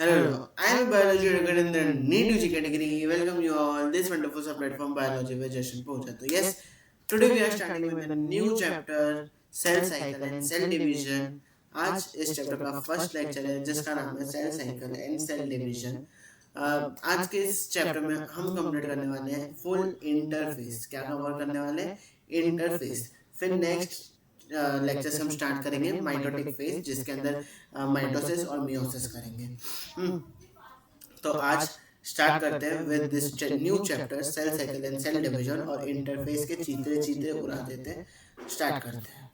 Hello, I am a biology educator in the NEET UG category. Welcome you all this wonderful platform biology with Jashan Pocha. So yes, today we are starting with a new chapter cell cycle and cell division. आज इस chapter का first lecture है जिसका नाम है cell cycle and cell division. आज के इस चैप्टर में हम कंप्लीट करने वाले हैं फुल इंटरफेस। क्या कवर करने वाले हैं? इंटरफेस। फिर नेक्स्ट लेक्चर से हम स्टार्ट करेंगे माइटोटिक फेज जिसके अंदर माइटोसिस और मियोसिस करेंगे। तो आज स्टार्ट करते हैं with this new chapter cell cycle and cell division और इंटरफेस के चीते चीते उड़ा देते हैं। स्टार्ट करते हैं।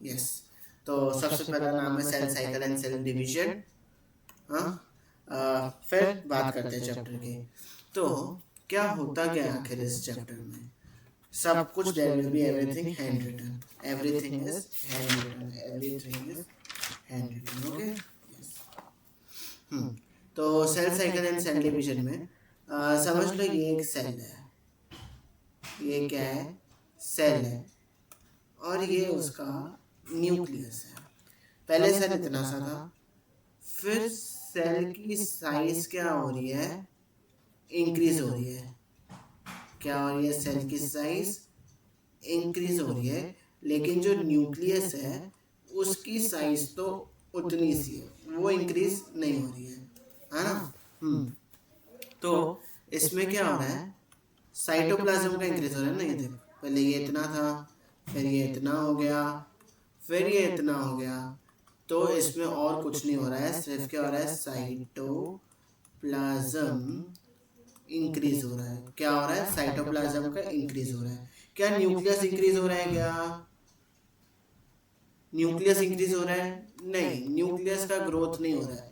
यस तो सबसे पहला नाम है cell cycle and cell division. फिर बात करते हैं चैप्टर की। तो क्या होता क्या आखिर इस चैप्टर में? सब कुछ there will be everything hand written, everything is hand written, everything is hand written. Okay तो cell cycle and cell division में समझ लो ये एक सेल है, ये क्या है? सेल है और ये उसका न्यूक्लियस है। पहले सेल इतना सा था, फिर सेल की साइज क्या हो रही है? इंक्रीज हो रही है। क्या हो रही है? सेल की साइज इंक्रीज हो रही है, लेकिन जो न्यूक्लियस है उसकी साइज तो उतनी सी है, वो इंक्रीज नहीं हो रही है ना। तो इसमें क्या हो रहा है? साइटोप्लाज्म का इंक्रीज हो रहा है ना। ये देखो, पहले ये इतना था, फिर ये इतना हो गया, फिर ये इतना हो गया। तो इसमें और कुछ नहीं हो रहा है, सिर्फ क्या हो रहा है? साइटोप्लाज्म इंक्रीज हो रहा है। क्या हो रहा है? साइटोप्लाज्म का इंक्रीज हो रहा है। क्या न्यूक्लियस इंक्रीज हो रहा है? क्या न्यूक्लियस इंक्रीज हो रहा है? नहीं, न्यूक्लियस का ग्रोथ नहीं हो रहा है।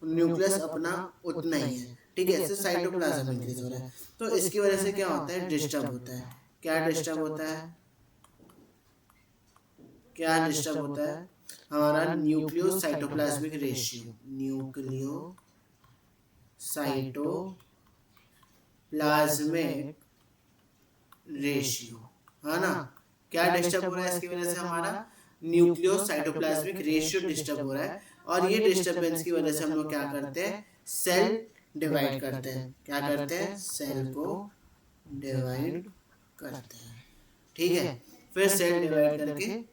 न्यूक्लियस अपना उतना ही है, ठीक है। सिर्फ साइटोप्लाज्म इंक्रीज हो रहा है। तो इसकी वजह से क्या होता है? डिस्टर्ब होता है। क्या डिस्टर्ब होता है? क्या डिस्टर्ब होता है? हमारा nucleo cytoplasmic ratio, nucleo cytoplasmic ratio, है ना। क्या डिस्टर्ब हो रहा है इसकी वजह से? हमारा न्यूक्लियो साइटोप्लाज्मिक रेशियो डिस्टर्ब हो रहा है। और ये डिस्टर्बेंस की वजह से हम लोग क्या करते हैं? सेल डिवाइड करते हैं। क्या करते हैं? सेल को डिवाइड करते हैं, ठीक है। फिर सेल डिवाइड करके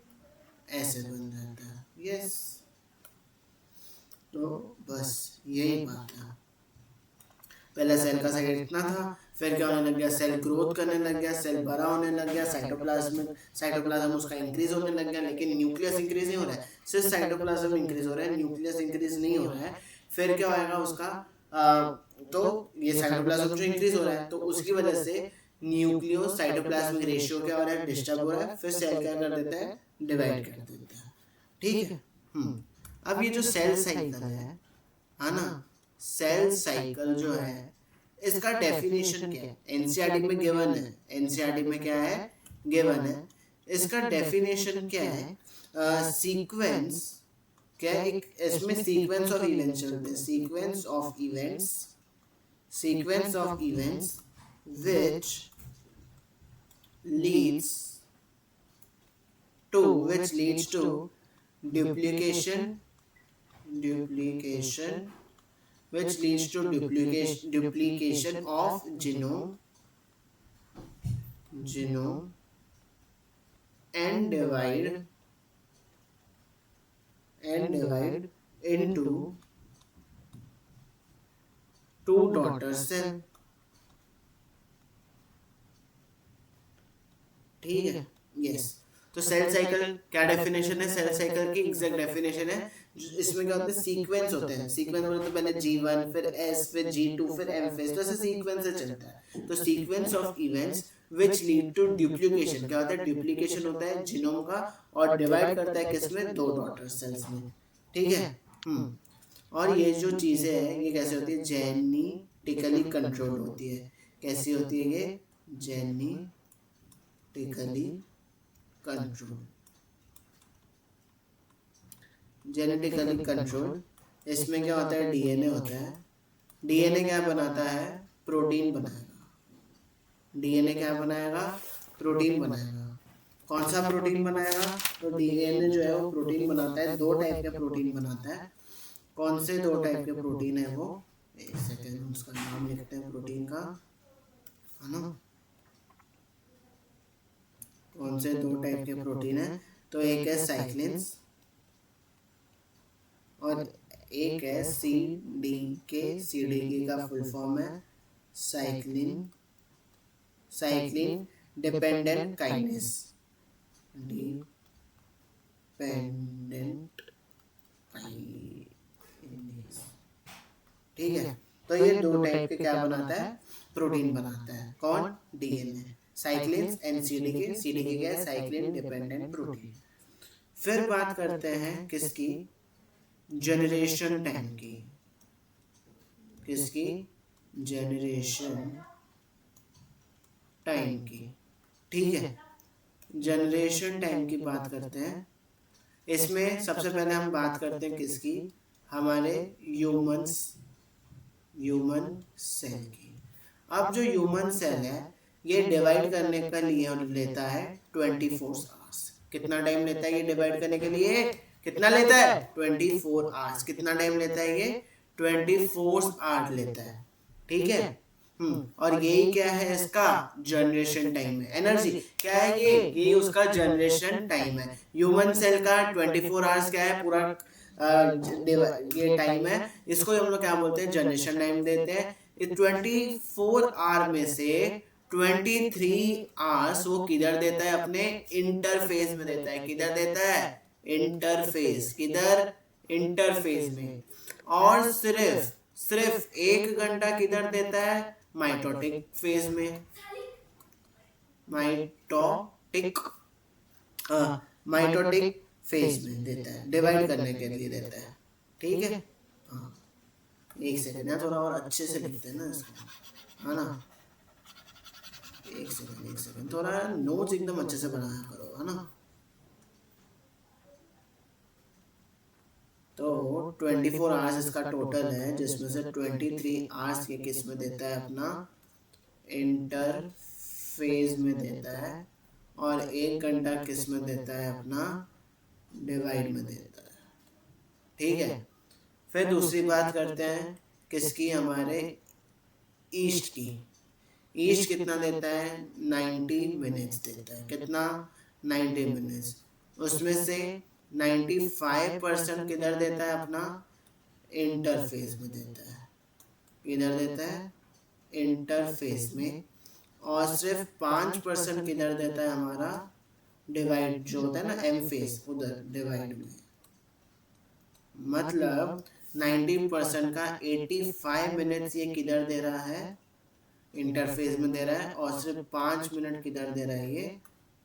ऐसे बन जाता है। यस तो बस यही बात है। पहले सेल का साइज इतना था, फिर क्या होने लग गया? सेल ग्रोथ करने लग गया, सेल बड़ा होने लग गया, साइटोप्लाज्म उसका इंक्रीज होने लग गया, लेकिन न्यूक्लियस इंक्रीज नहीं हो रहा है। सिर्फ साइटोप्लाज्म इंक्रीज हो रहा है, न्यूक्लियस इंक्रीज नहीं हो रहा है। फिर क्या होगा उसका? तो ये साइटोप्लाज्म जो इंक्रीज हो रहा है, तो उसकी वजह से न्यूक्लियो साइटोप्लाज्मिक रेशियो क्या हो रहा है? डिस्टर्ब हो रहा है। फिर सेल क्या कर देता है? डिवाइड कर देता है, ठीक है। अब ये जो सेल साइकिल है ना, सेल साइकिल जो है इसका डेफिनेशन क्या है? एनसीईआरटी में गिवन है। एनसीईआरटी में क्या है? गिवन है। इसका डेफिनेशन क्या है? सीक्वेंस क्या है? एक इसमें सीक्वेंस ऑफ इवेंट्स चलते हैं। Sequence of events which leads to duplication which leads to duplication of genome and divide into two daughter cell, ठीक है। यस तो सेल साइकिल क्या डेफिनेशन है? सेल साइकिल की एग्जैक्ट डेफिनेशन है। इसमें क्या होता है? सीक्वेंस होते हैं। सीक्वेंस बोले तो पहले G1 फिर S फिर G2 फिर M फेज, तो ऐसे सीक्वेंस से चलता है। तो sequence of events which lead to duplication, क्या होता है? डुप्लीकेशन होता है जीनोम का और डिवाइड करता है किसमें? दो डॉटर सेल्स में, ठीक है। और ये जो चीजें हैं ये कैसे होती है? जेनेटिकली कंट्रोल होती है। कैसी होती है ये? Genetically control. इसमें क्या होता है? डीएनए होता है। डीएनए क्या बनाता है? प्रोटीन बनाएगा। डीएनए क्या बनाएगा? प्रोटीन बनाएगा। कौन सा प्रोटीन बनाएगा? तो डीएनए जो है वो प्रोटीन बनाता है, दो टाइप के प्रोटीन बनाता है। कौन से दो टाइप के प्रोटीन है वो? एक सेकेंड, हम उसका नाम लिखते हैं प्रोटीन का, है ना। कौन से दो टाइप के प्रोटीन है? तो एक है साइक्लिन्स और एक है सीडीके। सीडीके का फुल फॉर्म है cyclin dependent kinase. Dependent kinase, ठीक है। तो ये दो टाइप के क्या बनाता है? प्रोटीन बनाता है। कौन? DNA. Cyclins and CDK. CDK क्या है? Cyclin dependent protein. फिर बात करते हैं किसकी? जनरेशन टाइम की। किसकी? जनरेशन टाइम की, ठीक है। जनरेशन टाइम की बात करते हैं। इसमें सबसे पहले हम बात करते हैं किसकी? हमारे ह्यूमन सेल की। अब जो ह्यूमन सेल है ये डिवाइड करने का लिए लेता है 24 आवर्स। कितना टाइम लेता है ये डिवाइड करने के लिए? कितना लेता है? 24 आवर्स। कितना टाइम लेता है ये? 24 आवर्स लेता है, ठीक है। और यही क्या है इसका? जनरेशन टाइम है। एनर्जी क्या है ये उसका जनरेशन टाइम है। ह्यूमन सेल का 24 आवर्स क्या है? पूरा ये टाइम है। इसको हम लोग क्या बोलते हैं? जनरेशन टाइम देते हैं। इस 24 आवर में से 23 आवर्स वो किधर देता है? अपने इंटरफेस में देता है। किधर देता है? इंटरफेस। किधर? इंटरफेस में। और सिर्फ 1 घंटा किधर देता है? माइटोटिक फेज में। माइटोटिक माइटोटिक फेज में देता है, डिवाइड करने के लिए देता है, ठीक है। हाँ, एक सेकंड ना, थोड़ा और अच्छे से लिखते हैं ना इसको, है ना। एक सेकंड, थोड़ा नोट्स एकदम अच्छे से बनाया करो, है ना। तो 24 आवर्स इसका टोटल है, जिसमें से 23 आवर्स ये किस में देता है? अपना इंटरफेज में देता है। और 1 घंटा किस में देता है? अपना डिवाइड में देता है, ठीक है। फिर दूसरी बात करते हैं किसकी? हमारे ईस्ट की। ईस्ट कितना देता है? 90 मिनट्स देता है। कितना? 90 मिनट्स। उसमें से 95% किधर देता है? अपना इंटरफेस में देता है। किधर देता है? इंटरफेस में। और सिर्फ 5% किधर देता है? हमारा डिवाइड जो होता है ना, एम फेस, उधर डिवाइड में। मतलब 90% का 85 मिनट्स ये किधर दे रहा है? इंटरफेस में दे रहा है। और सिर्फ 5 मिनट किधर दे रहा है? ये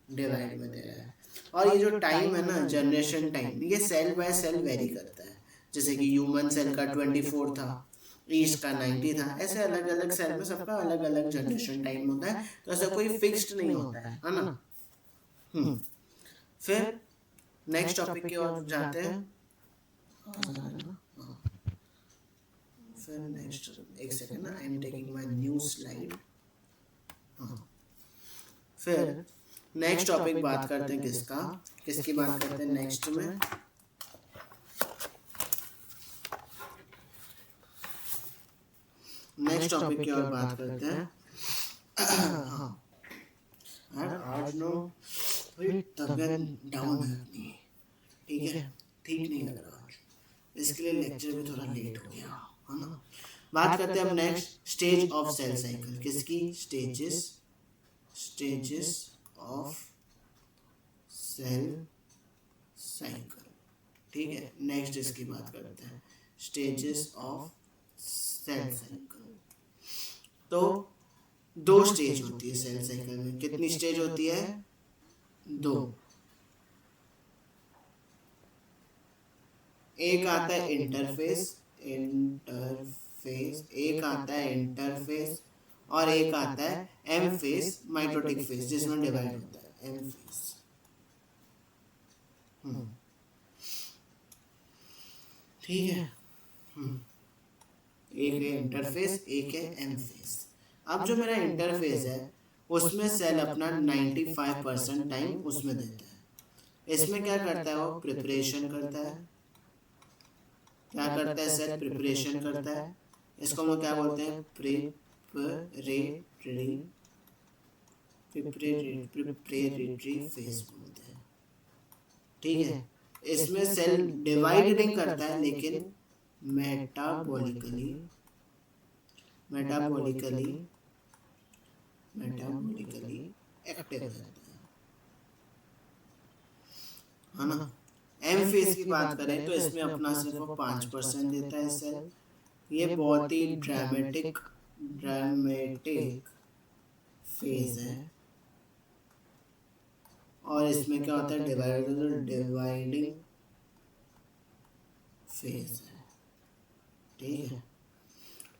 डिवाइड में दे रहा है। और ये जो टाइम है ना, जनरेशन टाइम, ये सेल बाय सेल वेरी करता है। जैसे कि ह्यूमन सेल का 24 था, ईस्ट का 90 था। ऐसे अलग अलग सेल में सबका अलग अलग जनरेशन टाइम होता है। तो ऐसा कोई फिक्स्ड नहीं होता है ना। फिर नेक्स्ट टॉपिक की ओर जाते हैं। फिर नेक्स्ट, एक सेकंड ना, I am taking my new slide. फिर नेक्स्ट टॉपिक बात करते हैं किसका? किसकी बात करते हैं नेक्स्ट में? नेक्स्ट टॉपिक की ओर बात करते हैं। हाँ यार, आज नो थोड़ी तबीयत डाउन है अपनी, ठीक है, ठीक नहीं लग रहा आज, इसके लिए लेक्चर भी थोड़ा लेट हो गया, है ना। बात करते हैं अब next, stage of cell cycle. किसकी? स्टेजेस ऑफ सेल साइकिल, ठीक है। नेक्स्ट इसकी बात करते हैं, स्टेजेस ऑफ सेल साइकिल। तो 2 स्टेज होती है सेल साइकिल में। कितनी स्टेज होती है? 2। एक आता है इंटरफेस, एक आता है इंटरफेस, और एक आता है एम फेस, माइटोटिक फेस, जिसमें डिवाइड होता है, एम फेस। ठीक है। एक है इंटरफेस, एक है एम फेस। अब जो मेरा इंटरफेस है उसमें सेल अपना 95% टाइम उसमें देता है। इसमें क्या करता है, वो प्रिपरेशन करता है। क्या करता है, सेल प्रिपरेशन करता है। इसको हम लोग क्या बोलते हैं, प्रिपरेटरी फेज बोलते हैं। ठीक है, इसमें सेल डिवाइड नहीं करता है, लेकिन मेटाबॉलिकली मेटाबॉलिकली मेटाबॉलिकली एक्टिव रहता है ना। एम फेज की बात करें तो इसमें अपना सिर्फ 5% देता है सेल। ये बहुत ही ड्रामेटिक फेज है। और इसमें क्या होता है, डिवाइडिंग फेज है। ठीक है,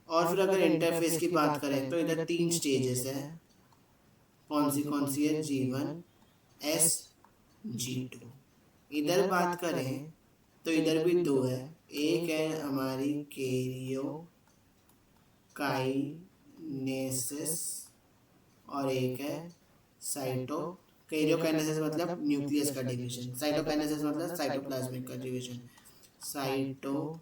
और फिर अगर इंटरफेस की बात करें तो इधर 3 स्टेजेस है। कौन सी है, G1 S G2। इधर बात करें तो इधर भी 2 है। एक है हमारी कैरियोकाइनेसिस और एक है कैरियोकाइनेसिस मतलब न्यूक्लियस का डिवीजन, साइटोकाइनेसिस मतलब साइटोप्लाज्मिक का डिवीजन। साइटोकाइनेसिस,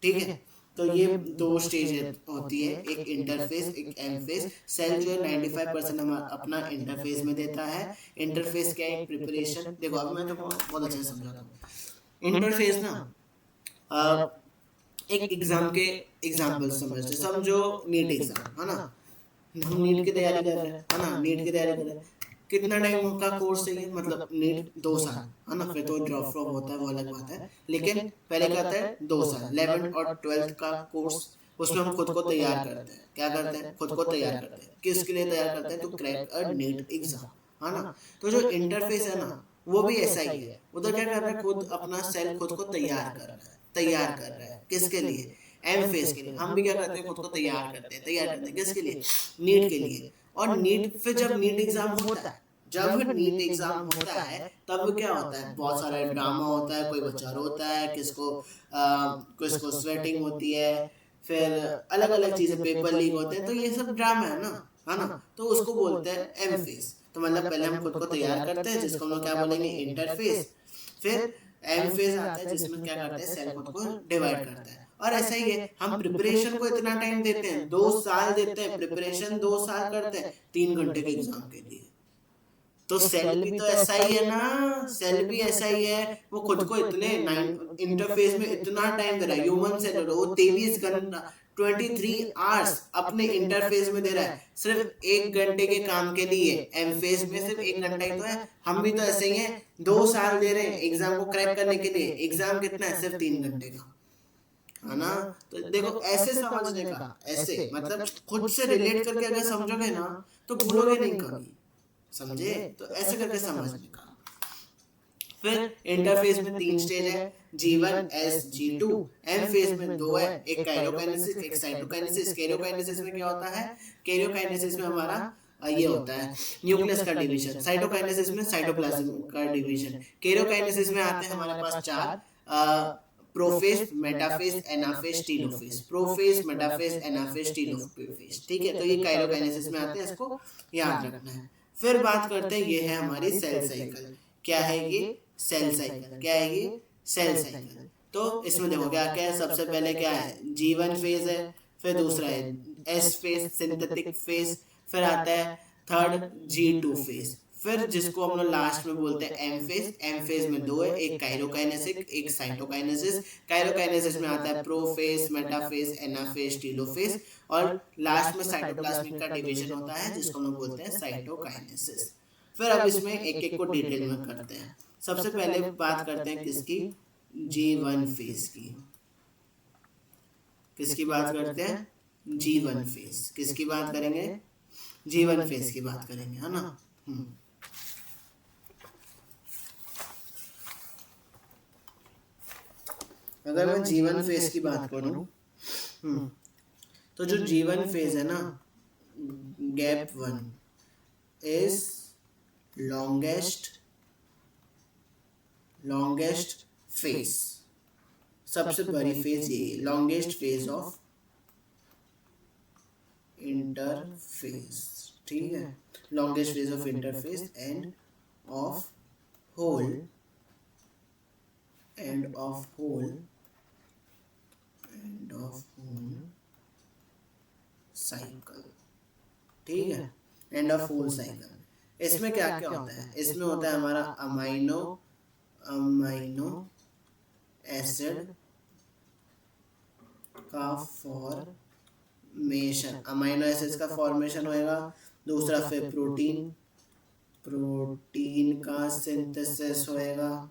ठीक है। तो ये 2 स्टेज होती है, एक इंटरफेस एक एम फेज। सेल जो है 95% हम अपना इंटरफेस में देता है। इंटरफेस क्या है, प्रिपरेशन। देखो अब मैं तो बहुत अच्छे से समझाता हूँ। इंटरफेस ना एक एग्जाम के एग्जाम्पल समझते, समझो नीट एग्जाम है ना। हम नीट की तैयारी कर रहे हैं, है ना, नीट की तैयारी कर रहे हैं। कितना टाइम का कोर्स चाहिए, मतलब नीट 2 साल है ना। फिर तो ड्रॉप होता है, वो अलग बात है। लेकिन पहले क्या होता है, 2 साल 11th और 12th का कोर्स। उसमें हम खुद को तैयार करते हैं। क्या करते हैं, खुद को तैयार करते हैं। किसके लिए तैयार करते हैं, तो क्रैक अ नीट एग्जाम, है ना। तो जो इंटरफेस है ना, वो भी ऐसा ही है। उधर क्या कर रहा है, खुद अपना सेल खुद को तैयार कर रहा है। तैयार कर रहा है किसके लिए, एम फेज के लिए। हम भी क्या करते हैं, खुद को तैयार करते हैं। तैयार करते हैं किसके लिए, नीट के लिए। और नीट, फिर जब नीट एग्जाम होता है, जब नीट एग्जाम होता है तब क्या होता है, बहुत सारा ड्रामा होता है। कोई बच्चा रोता है, किसको स्वेटिंग होती है, फिर अलग अलग चीजें, पेपर लीक होते हैं। तो ये सब ड्रामा है ना। तो उसको बोलते हैं एम फेज। तो मतलब पहले हम खुद को तैयार करते हैं, जिसको हम लोग क्या बोलेंगे, इंटरफेस। फिर एम फेज आता है, जिसमें क्या करते हैं, सेल खुद को डिवाइड करता है। और ऐसा ही है, हम प्रिपरेशन को इतना टाइम देते हैं, 2 साल देते हैं प्रिपरेशन, 2 साल करते हैं 3 घंटे के एग्जाम के लिए। तो सेल भी तो ऐसा ही है ना, सेल भी ऐसा ही है। वो खुद को इतने इंटरफेस में इतना टाइम दे रहा है। ह्यूमन सेल वो 23 घंटा 23 आवर्स अपने इंटरफेस में दे रहा है, सिर्फ 1 घंटे के काम के लिए। एम फेज में सिर्फ 1 घंटा ही तो है। हम भी तो ऐसे ही हैं, 2 साल दे रहे हैं एग्जाम को क्रैक करने के लिए। एग्जाम कितना है, सिर्फ 3 घंटे का, है ना। तो देखो ऐसे समझने का, ऐसे मतलब खुद से रिलेट करके अगर समझोगे ना तो भूलोगे नहीं कभी। समझे, तो ऐसे करके समझने का। फिर इंटरफेस में 3 स्टेज है, G1 S G2। M phase में 2 है, एक कैरियोकाइनेसिस एक साइटोकाइनेसिस। कैरियोकाइनेसिस में क्या होता है, कैरियोकाइनेसिस में हमारा ये होता है न्यूक्लियस का डिवीजन। साइटोकाइनेसिस में साइटोप्लाज्म का डिवीजन। कैरियोकाइनेसिस में आते हैं हमारे पास 4, prophase, metaphase, anaphase, telophase. Prophase, metaphase, anaphase, telophase. ठीक है, तो ये कैरियोकाइनेसिस में आते हैं, इसको याद रखना है। फिर बात करते हैं, ये है हमारी सेल साइकिल। क्या है ये, सेल साइकिल। क्या है ये, सेल साइकिल। तो इसमें देखो क्या क्या है, सबसे पहले क्या है, G1 फेज है। फिर दूसरा है S फेज, सिंथेटिक फेज। फिर आता है थर्ड G2 फेज। फिर जिसको हम लोग लास्ट में बोलते हैं एम फेज। एम फेज में 2 है, एक काइरोकाइनेसिस एक साइटोकाइनेसिस। काइरोकाइनेसिस में आता है प्रोफेज, मेटाफेज, एनाफेज, टीलोफेज। और लास्ट में साइटोप्लाज्मिक का डिवीजन होता है, जिसको हम लोग बोलते हैं साइटोकाइनेसिस। फिर अब इसमें एक एक को डिटेल में करते हैं। सबसे पहले बात करते हैं किसकी, G1 फेज की। किसकी बात करते हैं, G1 फेज। किसकी बात करेंगे, G1 फेज की बात करेंगे, है ना। अगर मैं G1 फेज की बात करूं, तो जो G1 फेज है ना, गैप 1 इज लॉन्गेस्ट फेज। सबसे बड़ी फेज ये, लॉन्गेस्ट फेज ऑफ इंटरफेस, ठीक है, longest phase of interphase, and of whole, and of whole, and of whole cycle, ठीक है, एंड ऑफ होल साइकिल। इसमें क्या क्या होता है, इसमें होता है हमारा अमाइनो एसिड का फॉर्मेशन, अमाइनो एसिड्स का फॉर्मेशन होएगा। दूसरा फिर प्रोटीन का सिंथेसिस होएगा,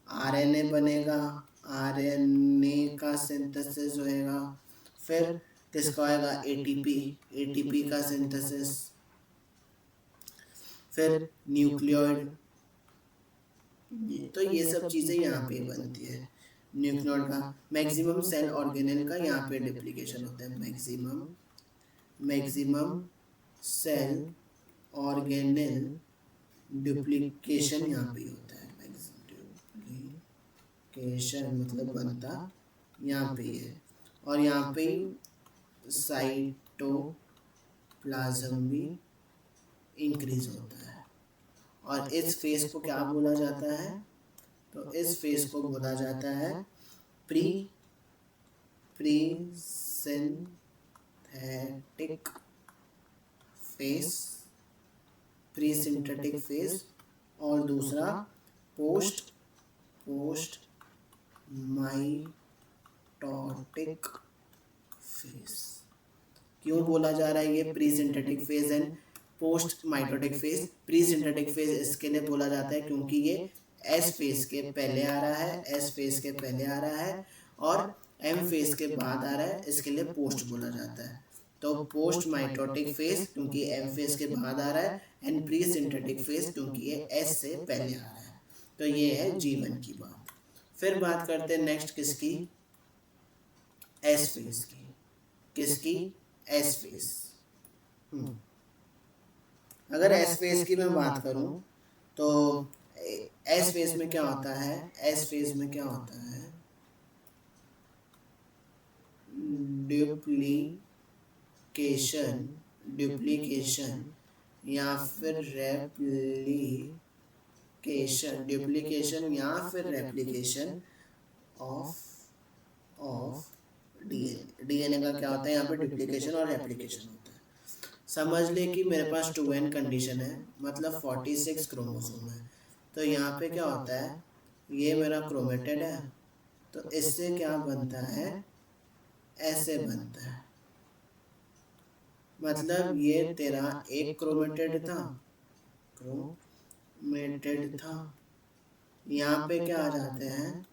आरएनए बनेगा, आरएनए का सिंथेसिस होएगा। फिर किसका होएगा, एटीपी का सिंथेसिस। फिर न्यूक्लियोइड, तो ये सब चीज़ें यहाँ पे बनती है। न्यूक्लियोइड का मैक्सिमम सेल ऑर्गेनेल का यहाँ पे डिप्लीकेशन होता है, मैक्सिमम सेल ऑर्गेनेल डुप्लीकेशन यहाँ पे होता है। डुप्लीकेशन मतलब बनता यहाँ पे है, और यहाँ पे साइटोप्लाज्म भी इंक्रीज होता है। और इस फेज को क्या बोला जाता है, तो इस फेज को बोला जाता है प्रीसिंथेटिक फेज, और दूसरा पोस्ट माइटोटिक फेज। क्यों बोला जा रहा है ये pre synthetic phase and post mitotic phase? Pre synthetic phase इसके लिए बोला जाता है क्योंकि ये एस फेज के पहले आ रहा है, और एम फेज के बाद आ रहा है, इसके लिए पोस्ट बोला जाता है। तो पोस्ट माइटोटिक फेज क्योंकि एम फेज के बाद आ रहा है, एंड प्री सिंथेटिक फेज क्योंकि ये एस से पहले आ रहा है। तो ये है जीवन की बात। फिर बात करते हैं नेक्स्ट किसकी, एस फेज की। किसकी, एस फेज। अगर एस फेज की मैं बात करूं तो एस फेज में क्या होता है, डुप्लीकेशन या फिर रेप्लिकेशन ऑफ डीएनए का क्या होता है, यहाँ पे डुप्लीकेशन और रेप्लिकेशन होता है। समझ ले कि मेरे पास 2n कंडीशन है, मतलब 46 क्रोमोसोम है। तो यहाँ पे क्या होता है, ये मेरा क्रोमेटेड है, तो इससे क्या बनता है, ऐसे बनता है। मतलब ये तेरा एक क्रोमेटेड था, यहाँ पे क्या आ जाते हैं,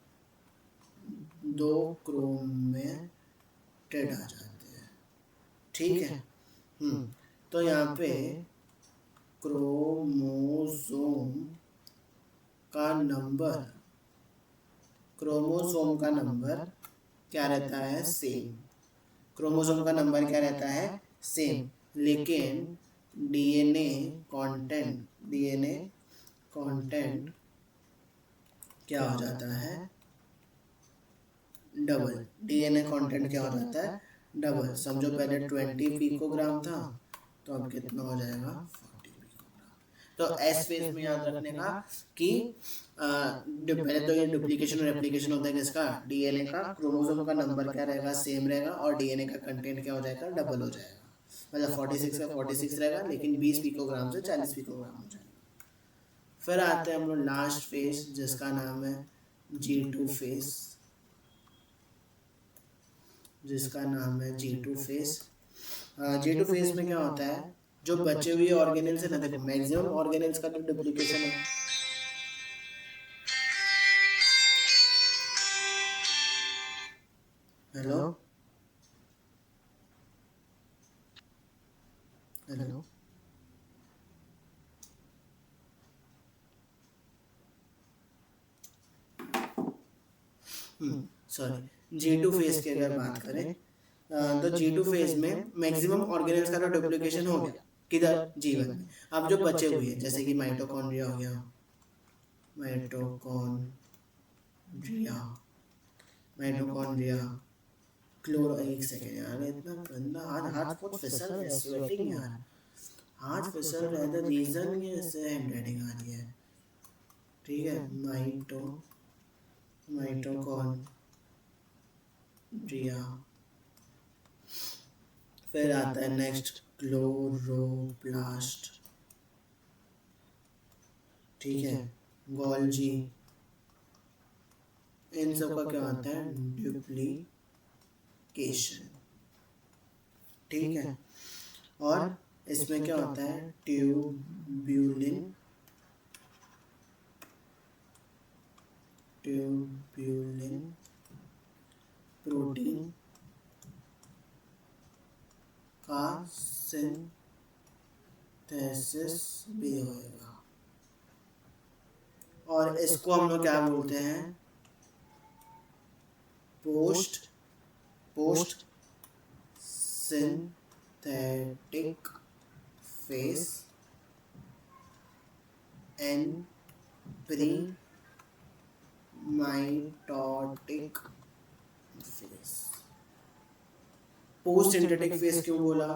2 क्रोमेटेड आ जाते हैं, ठीक है। तो यहाँ पे क्रोमोसोम का नंबर क्या रहता है, सेम। लेकिन डीएनए कंटेंट क्या हो जाता है, डबल। डीएनए कंटेंट क्या हो जाता है, डबल। समझो पहले 20 पिकोग्राम था, तो अब कितना हो जाएगा, 40 पिकोग्राम। तो एस फेज में याद रखने का कि पहले तो ये डुप्लीकेशन और रेप्लिकेशन होता है किसका, डीएनए का। क्रोमोसोम का नंबर क्या रहेगा, सेम रहेगा, और डीएनए का कंटेंट क्या हो जाएगा, डबल हो जाएगा। मतलब 46 का 46 रहेगा, लेकिन 20 पिकोग्राम से 40 पिकोग्राम हो जाएगा। फिर आते हैं हम लोग लास्ट फेज, जिसका नाम है G2 फेज, G2 फेज में क्या होता है, जो बचे हुए ऑर्गेनेल्स है ना, देखो मैक्सिमम ऑर्गेनेल्स का जो डुप्लीकेशन है, हेलो, सॉरी, G2 फेज की अगर बात करें तो G2 फेज में मैक्सिमम ऑर्गेनेल्स का डुप्लीकेशन हो गया, किधर, जीवन में। अब जो बचे हुए हैं, जैसे कि माइटोकॉन्ड्रिया हो गया, क्लोरो, एक सेकेंड यार, इतना गंदा हाथ, हाथ बहुत फिसल रहा है, स्वेटिंग यार, हाथ फिसल रहा है, द रीजन ये ऐसे हैंडराइटिंग आ रही है। ठीक है, माइटोकॉन्ड्रिया। फिर आता है नेक्स्ट क्लोरोप्लास्ट। ठीक है, गोल्जी। इन सब का क्या होता है, डुप्लीकेशन। ठीक है, और इसमें क्या होता है, ट्यूब्यूलिन प्रोटीन का सिंथेसिस भी होएगा, और इसको हम लोग क्या बोलते हैं, post synthetic face and pre mitotic face. Post synthetic face क्यों बोला,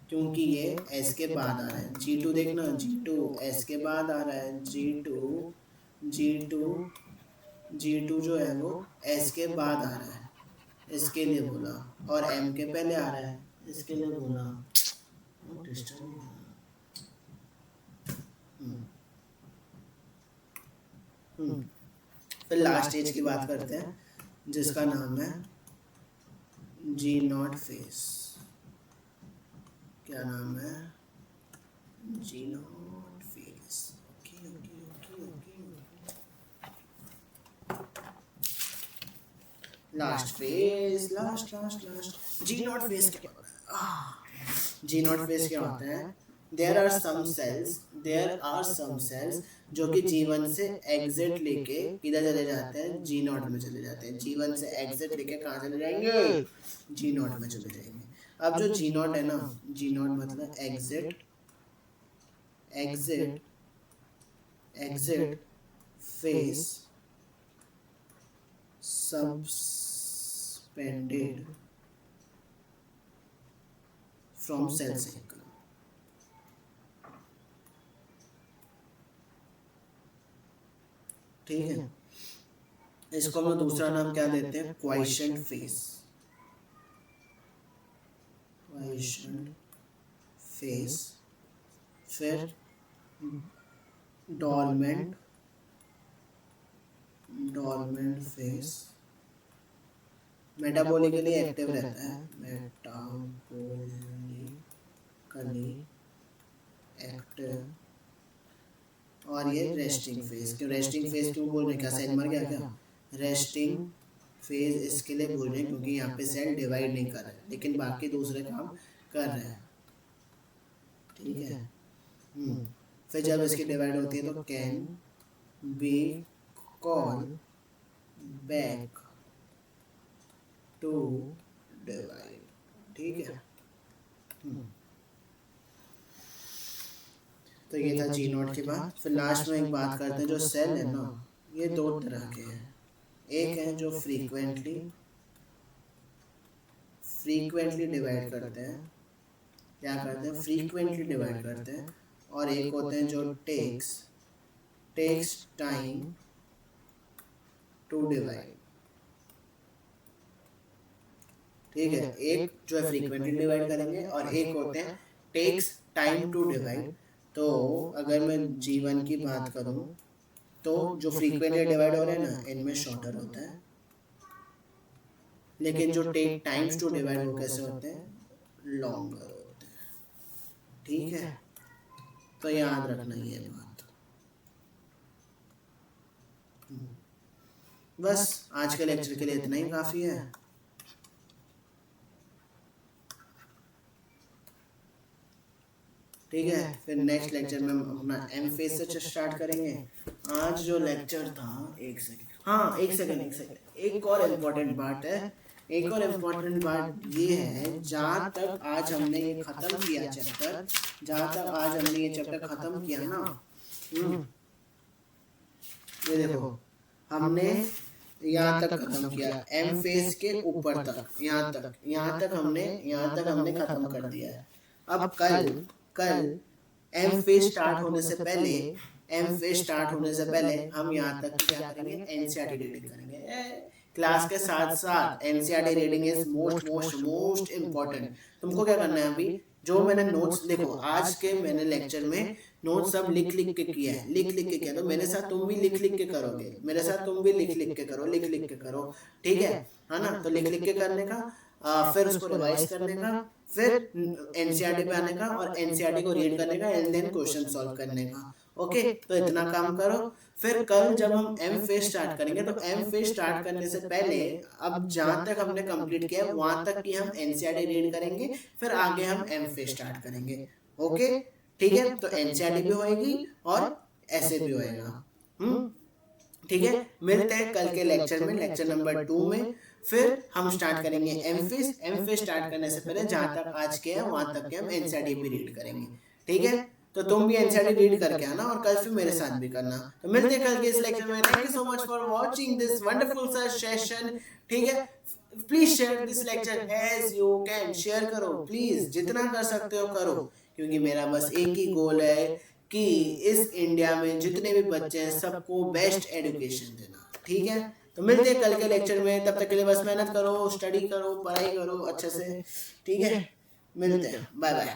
क्योंकि ये एस के बाद आ रहा है। G2 देखना, G2 एस के बाद आ रहा है, G2 जो है वो एस के बाद आ रहा है, इसके लिए बोला, और M के पहले आ रहा है, इसके लिए बोला। फिर लास्ट स्टेज की बात करते हैं, जिसका नाम है G0 फेस। क्या नाम है, G0 face. Okay. Last phase, last G0 phase क्या होता है, G0 फेज क्या होता है, देयर आर सम सेल्स जो कि जीवन से एग्जिट लेके किधर चले जाते हैं, G0 में चले जाते हैं। जीवन से एग्जिट लेके कहाँ चले जाएंगे, G0 में चले जाएंगे। अब जो G0 है ना, G0 मतलब exit phase suspended from cell cycle। ठीक है, इसको हम दूसरा नाम क्या देते हैं, क्वाइशेंट फेज। फिर डोर्मेंट फेज, मेटाबॉलिकली एक्टिव रहता है, और ये रेस्टिंग फेज। क्यों रेस्टिंग फेज क्यों बोल रहे हैं, क्या सेल मर गया क्या, रेस्टिंग फेज इसके लिए बोल रहे हैं क्योंकि यहाँ पे सेल डिवाइड नहीं कर रहा है, लेकिन बाकी दूसरे काम कर रहे हैं। ठीक है, फिर जब इसकी डिवाइड होती है तो can be call back to divide. ठीक है, तो ये था G0 के बाद। फिर लास्ट में एक बात करते हैं, जो सेल है ना, ये दो तरह के हैं। एक है जो फ्रीक्वेंटली डिवाइड करते हैं, क्या करते हैं, फ्रीक्वेंटली डिवाइड करते हैं, और एक होते हैं जो टेक्स टाइम टू डिवाइड। ठीक है, एक जो है फ्रीक्वेंटली डिवाइड करेंगे और एक होते हैं टेक्स टाइम टू डिवाइड। तो अगर मैं G1 की बात करूं तो जो फ्रीक्वेंटली डिवाइड हो रहे हैं ना, इनमें शॉर्टर होता है, लेकिन जो टेक टाइम्स टू डिवाइड वो कैसे होते हैं, लॉन्गर होते हैं। ठीक है, तो याद रखना ये बात। बस आज के लेक्चर के लिए इतना ही काफी है। ठीक है, फिर नेक्स्ट लेक्चर में हम अपना एम फेज से स्टार्ट करेंगे। आज जो लेक्चर था, एक सेकंड, एक और इम्पोर्टेंट बात है। एक और इम्पोर्टेंट बात ये है, जहाँ तक आज हमने ये खत्म किया चैप्टर, खत्म किया ना, ये देखो हमने यहाँ तक खत्म किया, एम फेज के ऊपर तक, यहाँ तक हमने खत्म कर दिया है। अब कल एम फेज स्टार्ट होने से पहले हम यहाँ तक क्या करेंगे, एनसीईआरटी रीडिंग करेंगे। क्लास के साथ साथ NCERT reading is most important. तुमको क्या करना है, अभी जो मैंने नोट्स, देखो आज के मैंने लेक्चर में नोट्स सब लिख के किया है, तो मेरे साथ तुम भी लिख के करोगे, लिख के करो, ठीक है ना। तो लिख के करने का, फिर उसको रिवाइज करने का, फिर एनसीईआरटी पे आने का और एनसीईआरटी को रीड करने का एंड देन क्वेश्चन सॉल्व करने का। ओके, तो इतना काम करो। फिर कल जब हम एम फेज स्टार्ट करेंगे, तो एम फेज स्टार्ट करने से पहले अब जहां तक हमने कंप्लीट किया है वहां तक की हम एनसीईआरटी रीड करेंगे, फिर आगे हम एम फेज स्टार्ट करेंगे। ओके, ठीक है, तो एनसीईआरटी भी होएगी और ऐसे भी होएगा। ठीक है, मिलते हैं कल के लेक्चर में, लेक्चर नंबर 2 में। फिर हम स्टार्ट करेंगे एम फेज स्टार्ट करने से पहले जहां तक आज के है वहां तक के हम एनसीईआरटी भी रीड करेंगे। ठीक है, तो तुम भी एनसीईआरटी रीड करके आना और कल फिर मेरे साथ भी करना। तो मिलते हैं कल के इस लेक्चर में। Thank you so much for watching this wonderful session. ठीक है, please share this lecture as you can, share करो प्लीज, जितना कर सकते हो करो, क्योंकि मेरा बस एक ही गोल है कि इस इंडिया में जितने भी बच्चे हैं सबको बेस्ट एजुकेशन देना। ठीक है, तो मिलते हैं कल के लेक्चर में। तब तक के लिए बस मेहनत करो, स्टडी करो, पढ़ाई करो अच्छे से। ठीक है, मिलते हैं, बाय बाय।